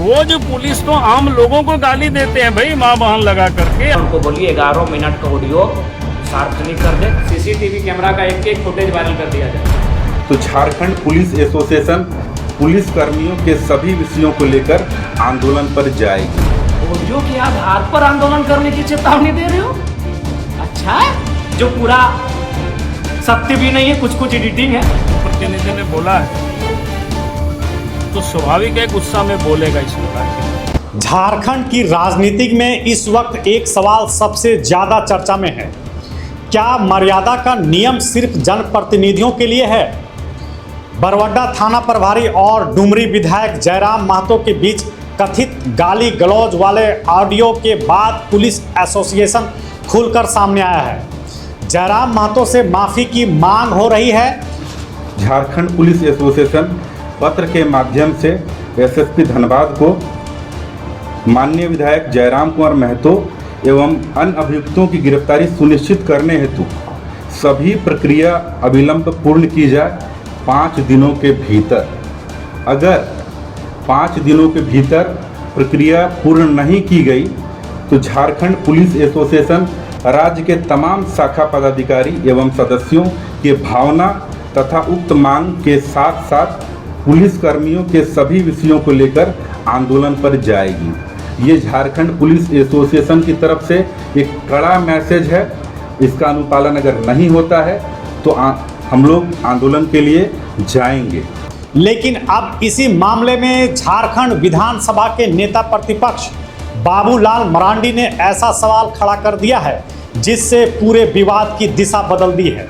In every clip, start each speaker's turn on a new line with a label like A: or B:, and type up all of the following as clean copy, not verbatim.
A: रोज police तो आम लोगों को गाली देते हैं भाई, माँ बहन लगा करके।
B: उनको बोलिए 11 मिनट का ऑडियो सार्वजनिक कर दे, सीसीटीवी कैमरा का एक फुटेज वायरल कर दिया जाए।
C: तो झारखंड पुलिस एसोसिएशन पुलिस कर्मियों के सभी विषयों को लेकर आंदोलन पर जाएगी।
B: ऑडियो के आधार पर आंदोलन करने की चेतावनी दे रहे हो? अच्छा, जो पूरा सत्य भी नहीं है, कुछ एडिटिंग है।
A: प्रतिनिधि ने बोला है तो स्वाभाविक है गुस्सा में बोलेगा इस प्रकार की।
D: झारखंड की राजनीति में इस वक्त एक सवाल सबसे ज्यादा चर्चा में है। क्या मर्यादा का नियम सिर्फ जनप्रतिनिधियों के लिए है? बरवड्डा थाना प्रभारी और डुमरी विधायक जयराम महतो के बीच कथित गाली गलौज वाले ऑडियो के बाद पुलिस एसोसिएशन खुलकर सामने आया है। जयराम महतो से माफी की मांग हो रही है।
C: झारखंड पुलिस एसोसिएशन पत्र के माध्यम से एसएसपी धनबाद को माननीय विधायक जयराम कुमार महतो एवं अन्य अभियुक्तों की गिरफ्तारी सुनिश्चित करने हेतु सभी प्रक्रिया अविलंब पूर्ण की जाए 5 दिनों के भीतर। अगर 5 दिनों के भीतर प्रक्रिया पूर्ण नहीं की गई तो झारखंड पुलिस एसोसिएशन राज्य के तमाम शाखा पदाधिकारी एवं सदस्यों के भावना तथा उक्त मांग के साथ साथ पुलिस कर्मियों के सभी विषयों को लेकर आंदोलन पर जाएगी। ये झारखंड पुलिस एसोसिएशन की तरफ से एक कड़ा मैसेज है। इसका अनुपालन अगर नहीं होता है तो हम लोग आंदोलन के लिए जाएंगे।
D: लेकिन अब इसी मामले में झारखंड विधानसभा के नेता प्रतिपक्ष बाबूलाल मरांडी ने ऐसा सवाल खड़ा कर दिया है जिससे पूरे विवाद की दिशा बदल दी है।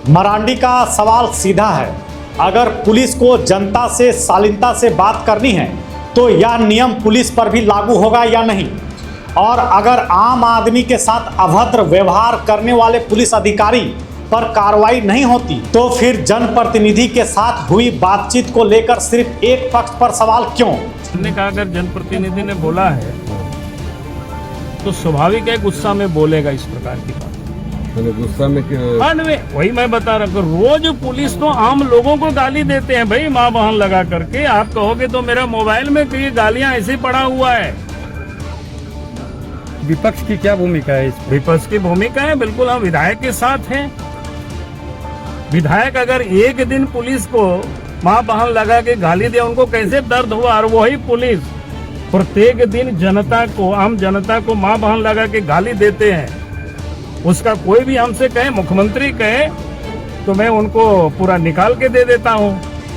D: मरांडी का सवाल सीधा है, अगर पुलिस को जनता से शालीनता से बात करनी है तो यह नियम पुलिस पर भी लागू होगा या नहीं? और अगर आम आदमी के साथ अभद्र व्यवहार करने वाले पुलिस अधिकारी पर कार्रवाई नहीं होती तो फिर जनप्रतिनिधि के साथ हुई बातचीत को लेकर सिर्फ एक पक्ष पर सवाल क्यों?
A: हमने कहा अगर जनप्रतिनिधि ने बोला है तो स्वाभाविक है गुस्सा में बोलेगा इस प्रकार की बात।
E: गुस्सा में
A: वही मैं बता रहा हूँ, रोज पुलिस तो आम लोगों को गाली देते हैं भाई, माँ बहन लगा करके। आप कहोगे तो मेरा मोबाइल में कई गालियां ऐसे पड़ा हुआ है।
E: विपक्ष की क्या भूमिका है इस?
A: विपक्ष की भूमिका है, बिल्कुल हम विधायक के साथ हैं। विधायक अगर एक दिन पुलिस को माँ बहन लगा के गाली दे, उनको कैसे दर्द हुआ। और वही पुलिस प्रत्येक दिन जनता को, आम जनता को माँ बहन लगा के गाली देते हैं। उसका कोई भी हमसे कहे, मुख्यमंत्री कहे, तो मैं उनको पूरा निकाल के दे देता हूं।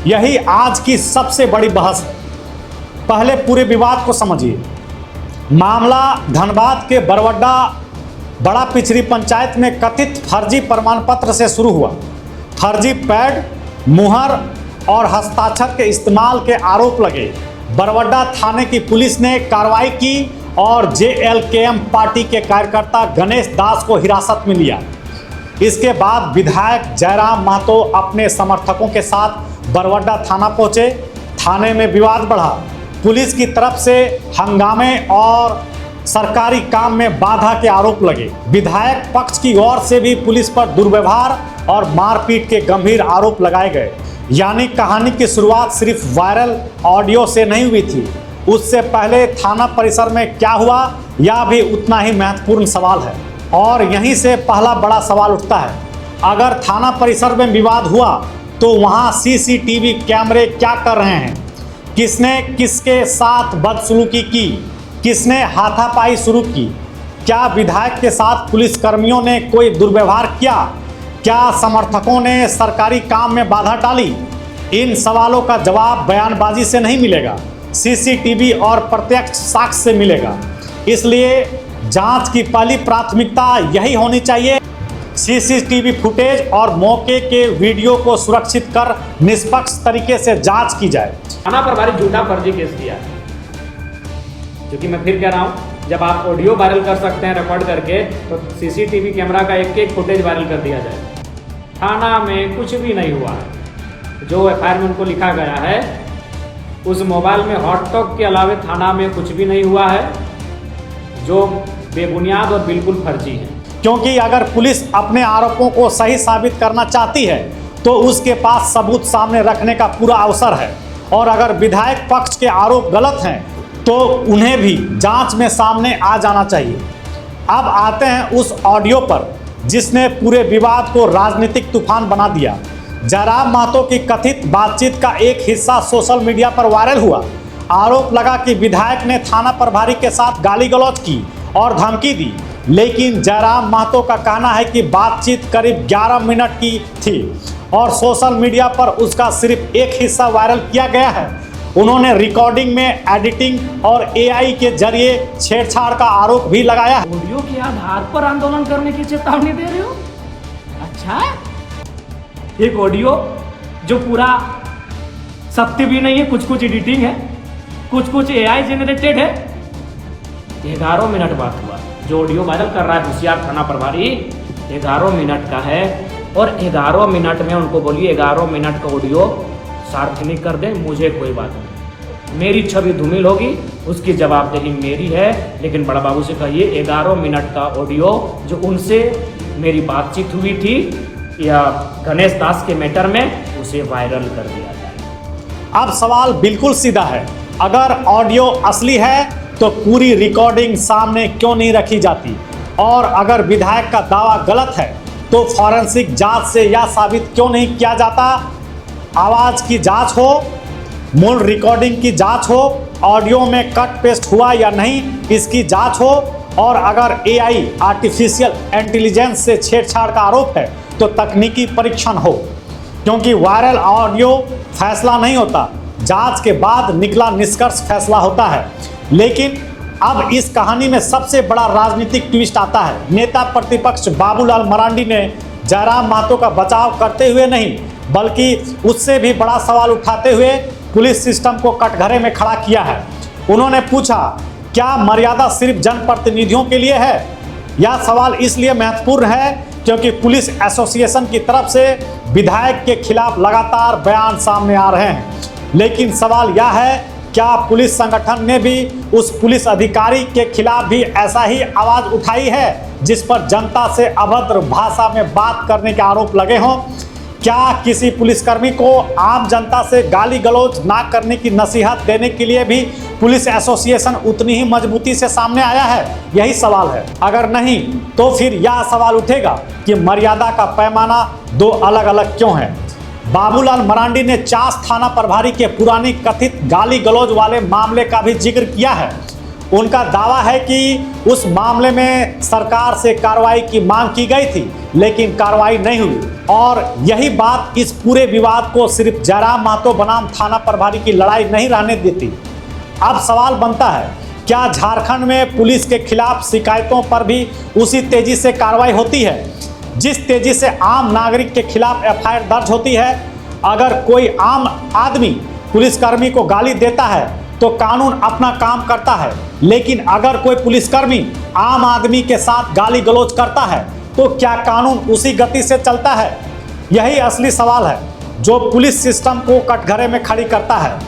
D: यही आज की सबसे बड़ी बहस है। पहले पूरे विवाद को समझिए। मामला धनबाद के बरवड्डा बड़ा पिछड़ी पंचायत में कथित फर्जी प्रमाण पत्र से शुरू हुआ। फर्जी पैड, मुहर और हस्ताक्षर के इस्तेमाल के आरोप लगे। बरवड्डा थाने की पुलिस ने कार्रवाई की और JLKM पार्टी के कार्यकर्ता गणेश दास को हिरासत में लिया। इसके बाद विधायक जयराम महतो अपने समर्थकों के साथ बरवड्डा थाना पहुंचे। थाने में विवाद बढ़ा। पुलिस की तरफ से हंगामे और सरकारी काम में बाधा के आरोप लगे। विधायक पक्ष की ओर से भी पुलिस पर दुर्व्यवहार और मारपीट के गंभीर आरोप लगाए गए। यानी कहानी की शुरुआत सिर्फ वायरल ऑडियो से नहीं हुई थी, उससे पहले थाना परिसर में क्या हुआ यह भी उतना ही महत्वपूर्ण सवाल है। और यहीं से पहला बड़ा सवाल उठता है, अगर थाना परिसर में विवाद हुआ तो वहां CCTV कैमरे क्या कर रहे हैं? किसने किसके साथ बदसलूकी की? किसने हाथापाई शुरू की? क्या विधायक के साथ पुलिसकर्मियों ने कोई दुर्व्यवहार किया? क्या समर्थकों ने सरकारी काम में बाधा डाली? इन सवालों का जवाब बयानबाजी से नहीं मिलेगा, CCTV और प्रत्यक्ष साक्ष्य से मिलेगा। इसलिए जांच की पहली प्राथमिकता यही होनी चाहिए, CCTV फुटेज और मौके के वीडियो को सुरक्षित कर निष्पक्ष तरीके से जांच की जाए।
B: थाना प्रभारी झूठा फर्जी केस किया है, क्योंकि मैं फिर कह रहा हूँ, जब आप ऑडियो वायरल कर सकते हैं रिकॉर्ड करके, तो CCTV कैमरा का एक फुटेज वायरल कर दिया जाए। थाना में कुछ भी नहीं हुआ है। जो FIR में उनको लिखा गया है उस मोबाइल में हॉट टॉक के अलावे थाना में कुछ भी नहीं हुआ है, जो बेबुनियाद और बिल्कुल फर्जी है।
D: क्योंकि अगर पुलिस अपने आरोपों को सही साबित करना चाहती है तो उसके पास सबूत सामने रखने का पूरा अवसर है। और अगर विधायक पक्ष के आरोप गलत हैं तो उन्हें भी जांच में सामने आ जाना चाहिए। अब आते हैं उस ऑडियो पर जिसने पूरे विवाद को राजनीतिक तूफान बना दिया। जयराम महतो की कथित बातचीत का एक हिस्सा सोशल मीडिया पर वायरल हुआ। आरोप लगा कि विधायक ने थाना प्रभारी के साथ गाली गलौज की और धमकी दी, लेकिन जयराम महतो का कहना है कि बातचीत करीब 11 मिनट की थी और सोशल मीडिया पर उसका सिर्फ एक हिस्सा वायरल किया गया है। उन्होंने रिकॉर्डिंग में एडिटिंग और एआई के जरिए छेड़छाड़ का आरोप भी लगाया है।
B: ऑडियो के आधार पर आंदोलन करने की चेतावनी दे रहे हो? अच्छा, एक ऑडियो जो पूरा सत्य भी नहीं है, कुछ एडिटिंग है, कुछ एआई जेनरेटेड है। 11 मिनट बात हुआ। जो ऑडियो वायरल कर रहा है होशियार थाना प्रभारी 11 मिनट का है और 11 मिनट में उनको बोलिए 11 मिनट का ऑडियो सार्वजनिक कर दें, मुझे कोई बात नहीं, मेरी छवि धूमिल होगी, उसकी जवाबदेही मेरी है। लेकिन बड़ा बाबू से कहिए 11 मिनट का ऑडियो जो उनसे मेरी बातचीत हुई थी या गणेश दास के मैटर में, उसे वायरल कर दिया जाए।
D: अब सवाल बिल्कुल सीधा है, अगर ऑडियो असली है तो पूरी रिकॉर्डिंग सामने क्यों नहीं रखी जाती? और अगर विधायक का दावा गलत है तो फॉरेंसिक जांच से यह साबित क्यों नहीं किया जाता? आवाज़ की जांच हो, मूल रिकॉर्डिंग की जांच हो, ऑडियो में कट पेस्ट हुआ या नहीं इसकी जांच हो, और अगर एआई आर्टिफिशियल इंटेलिजेंस से छेड़छाड़ का आरोप है तो तकनीकी परीक्षण हो, क्योंकि वायरल ऑडियो फैसला नहीं होता, जांच के बाद निकला निष्कर्ष फैसला होता है। लेकिन अब इस कहानी में सबसे बड़ा राजनीतिक ट्विस्ट आता है। नेता प्रतिपक्ष बाबूलाल मरांडी ने जयराम महतो का बचाव करते हुए नहीं बल्कि उससे भी बड़ा सवाल उठाते हुए पुलिस सिस्टम को कटघरे में खड़ा किया है। उन्होंने पूछा, क्या मर्यादा सिर्फ जनप्रतिनिधियों के लिए है? यह सवाल इसलिए महत्वपूर्ण है क्योंकि पुलिस एसोसिएशन की तरफ से विधायक के खिलाफ लगातार बयान सामने आ रहे हैं। लेकिन सवाल यह है, क्या पुलिस संगठन ने भी उस पुलिस अधिकारी के खिलाफ भी ऐसा ही आवाज उठाई है जिस पर जनता से अभद्र भाषा में बात करने के आरोप लगे हों? क्या किसी पुलिसकर्मी को आम जनता से गाली गलौज ना करने की नसीहत देने के लिए भी पुलिस एसोसिएशन उतनी ही मजबूती से सामने आया है? यही सवाल है। अगर नहीं तो फिर यह सवाल उठेगा कि मर्यादा का पैमाना दो अलग अलग क्यों है। बाबूलाल मरांडी ने चास थाना प्रभारी के पुरानी कथित गाली गलौज वाले मामले का भी जिक्र किया है। उनका दावा है कि उस मामले में सरकार से कार्रवाई की मांग की गई थी लेकिन कार्रवाई नहीं हुई, और यही बात इस पूरे विवाद को सिर्फ जयराम महतो बनाम थाना प्रभारी की लड़ाई नहीं रहने देती। अब सवाल बनता है, क्या झारखंड में पुलिस के खिलाफ शिकायतों पर भी उसी तेजी से कार्रवाई होती है जिस तेजी से आम नागरिक के खिलाफ एफआईआर दर्ज होती है? अगर कोई आम आदमी पुलिसकर्मी को गाली देता है तो कानून अपना काम करता है, लेकिन अगर कोई पुलिसकर्मी आम आदमी के साथ गाली गलौज करता है तो क्या कानून उसी गति से चलता है? यही असली सवाल है जो पुलिस सिस्टम को कटघरे में खड़ी करता है।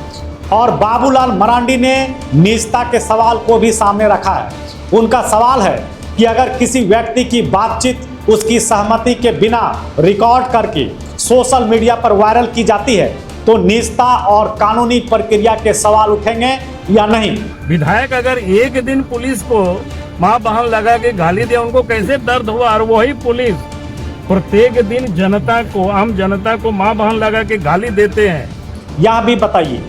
D: और बाबूलाल मरांडी ने निजता के सवाल को भी सामने रखा है। उनका सवाल है कि अगर किसी व्यक्ति की बातचीत उसकी सहमति के बिना रिकॉर्ड करके सोशल मीडिया पर वायरल की जाती है तो निजता और कानूनी प्रक्रिया के सवाल उठेंगे या नहीं?
A: विधायक अगर एक दिन पुलिस को माँ बहन लगा के गाली दे, उनको कैसे दर्द हुआ? और वही पुलिस प्रत्येक दिन जनता को, आम जनता को माँ बहन लगा के गाली देते हैं।
D: यह भी बताइए,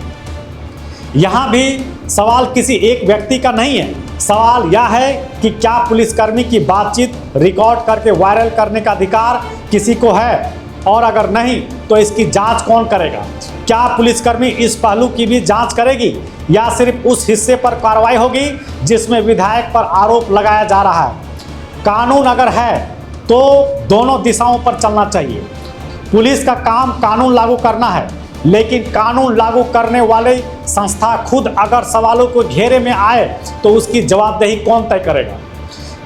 D: यहाँ भी सवाल किसी एक व्यक्ति का नहीं है। सवाल यह है कि क्या पुलिसकर्मी की बातचीत रिकॉर्ड करके वायरल करने का अधिकार किसी को है, और अगर नहीं तो इसकी जांच कौन करेगा? क्या पुलिसकर्मी इस पहलू की भी जांच करेगी या सिर्फ उस हिस्से पर कार्रवाई होगी जिसमें विधायक पर आरोप लगाया जा रहा है? कानून अगर है तो दोनों दिशाओं पर चलना चाहिए। पुलिस का काम कानून लागू करना है, लेकिन कानून लागू करने वाले संस्था खुद अगर सवालों को घेरे में आए तो उसकी जवाबदेही कौन तय करेगा?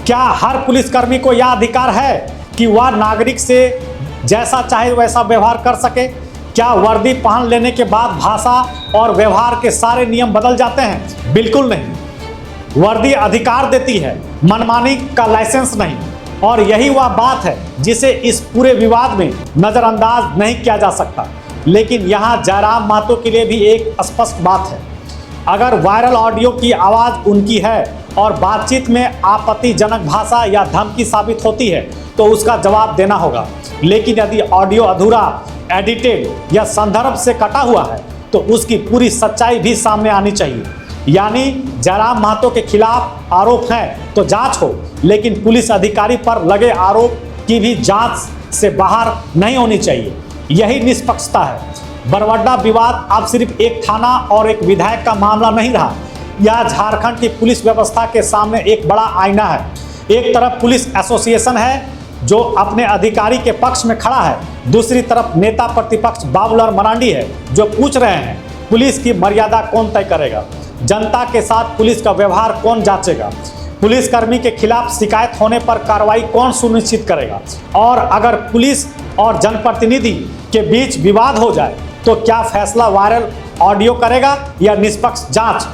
D: क्या हर पुलिसकर्मी को यह अधिकार है कि वह नागरिक से जैसा चाहे वैसा व्यवहार कर सके? क्या वर्दी पहन लेने के बाद भाषा और व्यवहार के सारे नियम बदल जाते हैं? बिल्कुल नहीं। वर्दी अधिकार देती है, मनमानी का लाइसेंस नहीं। और यही वह बात है जिसे इस पूरे विवाद में नज़रअंदाज नहीं किया जा सकता। लेकिन यहाँ जयराम महतो के लिए भी एक स्पष्ट बात है, अगर वायरल ऑडियो की आवाज़ उनकी है और बातचीत में आपत्तिजनक भाषा या धमकी साबित होती है तो उसका जवाब देना होगा। लेकिन यदि ऑडियो अधूरा, एडिटेड या संदर्भ से कटा हुआ है तो उसकी पूरी सच्चाई भी सामने आनी चाहिए। यानी जयराम महतो के खिलाफ आरोप हैं तो जांच हो, लेकिन पुलिस अधिकारी पर लगे आरोप की भी जांच से बाहर नहीं होनी चाहिए। यही निष्पक्षता है। बरवड्डा विवाद अब सिर्फ एक थाना और एक विधायक का मामला नहीं रहा, यह झारखंड की पुलिस व्यवस्था के सामने एक बड़ा आईना है। एक तरफ पुलिस एसोसिएशन है जो अपने अधिकारी के पक्ष में खड़ा है, दूसरी तरफ नेता प्रतिपक्ष बाबूलाल मरांडी है जो पूछ रहे हैं पुलिस की मर्यादा कौन तय करेगा, जनता के साथ पुलिस का व्यवहार कौन जांचेगा, पुलिसकर्मी के खिलाफ शिकायत होने पर कार्रवाई कौन सुनिश्चित करेगा, और अगर पुलिस और जनप्रतिनिधि के बीच विवाद हो जाए तो क्या फैसला वायरल ऑडियो करेगा या निष्पक्ष जांच।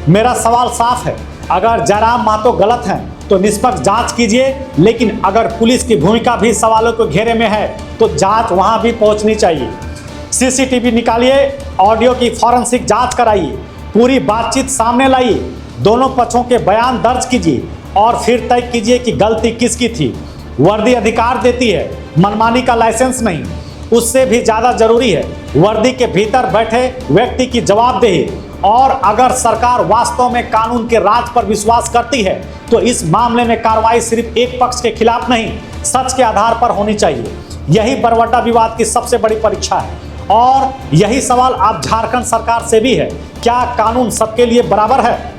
D: मेरा सवाल साफ है, अगर जयराम महतो गलत हैं तो निष्पक्ष जांच कीजिए, लेकिन अगर पुलिस की भूमिका भी सवालों के घेरे में है तो जांच वहां भी पहुंचनी चाहिए। सीसीटीवी निकालिए, ऑडियो की फॉरेंसिक जांच कराइए, पूरी बातचीत सामने लाइए, दोनों पक्षों के बयान दर्ज कीजिए और फिर तय कीजिए कि गलती किसकी थी। वर्दी अधिकार देती है, मनमानी का लाइसेंस नहीं। उससे भी ज़्यादा जरूरी है वर्दी के भीतर बैठे व्यक्ति की जवाबदेही। और अगर सरकार वास्तव में कानून के राज पर विश्वास करती है तो इस मामले में कार्रवाई सिर्फ एक पक्ष के खिलाफ नहीं, सच के आधार पर होनी चाहिए। यही बरवड्डा विवाद की सबसे बड़ी परीक्षा है और यही सवाल आप झारखंड सरकार से भी है, क्या कानून सबके लिए बराबर है।